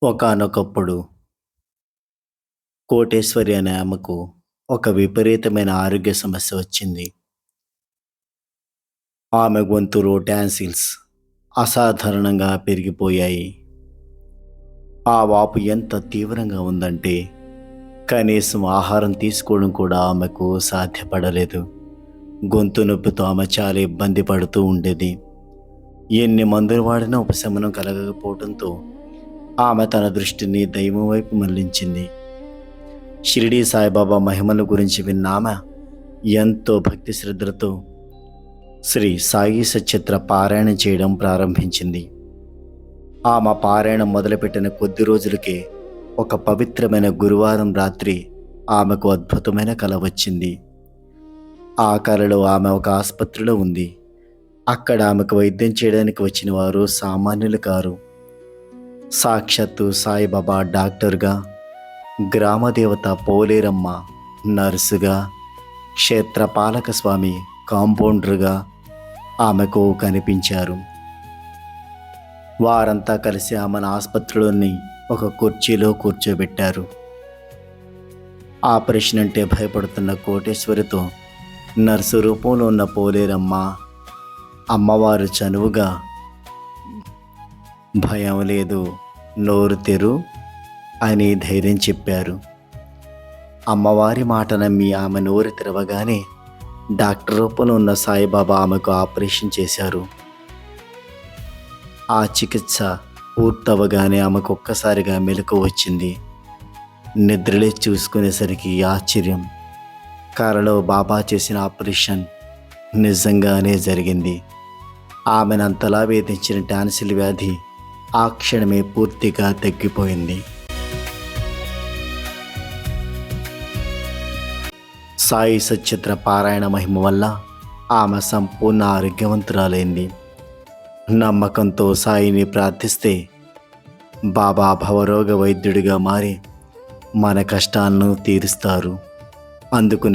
ఒకానొకప్పుడు కోటేశ్వరి అనే ఆమెకు ఒక విపరీతమైన ఆరోగ్య సమస్య వచ్చింది. ఆమె గొంతులో టాన్సిల్స్ అసాధారణంగా పెరిగిపోయాయి. ఆ వాపు ఎంత తీవ్రంగా ఉందంటే కనీసం ఆహారం తీసుకోవడం కూడా ఆమెకు సాధ్యపడలేదు. గొంతు నొప్పితో ఆమె చాలా ఇబ్బంది పడుతూ ఉండేది. ఎన్ని మందులు వాడినా ఉపశమనం కలగకపోవడంతో ఆమె తన దృష్టిని దైవం వైపు మళ్లించింది. షిరిడీ సాయిబాబా మహిమల గురించి విన్నామె ఎంతో భక్తి శ్రద్ధలతో శ్రీ సాయి సచ్చరిత్ర పారాయణం చేయడం ప్రారంభించింది. ఆమె పారాయణం మొదలుపెట్టిన కొద్ది రోజులకే ఒక పవిత్రమైన గురువారం రాత్రి ఆమెకు అద్భుతమైన కల వచ్చింది. ఆ కలలో ఆమె ఒక ఆసుపత్రిలో ఉంది. అక్కడ ఆమెకు వైద్యం చేయడానికి వచ్చిన వారు సామాన్యులు కారు. సాక్షాత్తు సాయిబాబా డాక్టర్గా, గ్రామదేవత పోలేరమ్మ నర్సుగా, క్షేత్రపాలక స్వామి కాంపౌండర్గా ఆమెకు కనిపించారు. వారంతా కలిసి ఆమెను ఆసుపత్రిలోని ఒక కుర్చీలో కూర్చోబెట్టారు. ఆపరేషన్ అంటే భయపడుతున్న కోటేశ్వరితో నర్సు రూపంలో ఉన్న పోలేరమ్మ అమ్మవారు చనువుగా, భయం లేదు, నోరు తెరు అని ధైర్యం చెప్పారు. అమ్మవారి మాట నమ్మి ఆమె నోరు తెరవగానే డాక్టర్ రూపంలో ఉన్న సాయిబాబా ఆమెకు ఆపరేషన్ చేశారు. ఆ చికిత్స పూర్తవగానే ఆమెకు ఒక్కసారిగా మెలకువ వచ్చింది. నిద్రలే చూసుకునేసరికి ఆశ్చర్యం, కలలో బాబా చేసిన ఆపరేషన్ నిజంగానే జరిగింది. ఆమెనంతలా వేధించిన టాన్సిల్ వ్యాధి ఆ క్షణమే పూర్తిగా తగ్గిపోయింది. సాయి సచ్చరిత్ర పారాయణ మహిమ వల్ల ఆమె సంపూర్ణ ఆరోగ్యవంతురాలైంది. నమ్మకంతో సాయిని ప్రార్థిస్తే బాబా భవరోగ వైద్యుడిగా మారి మన కష్టాలను తీరుస్తారు. అందుకు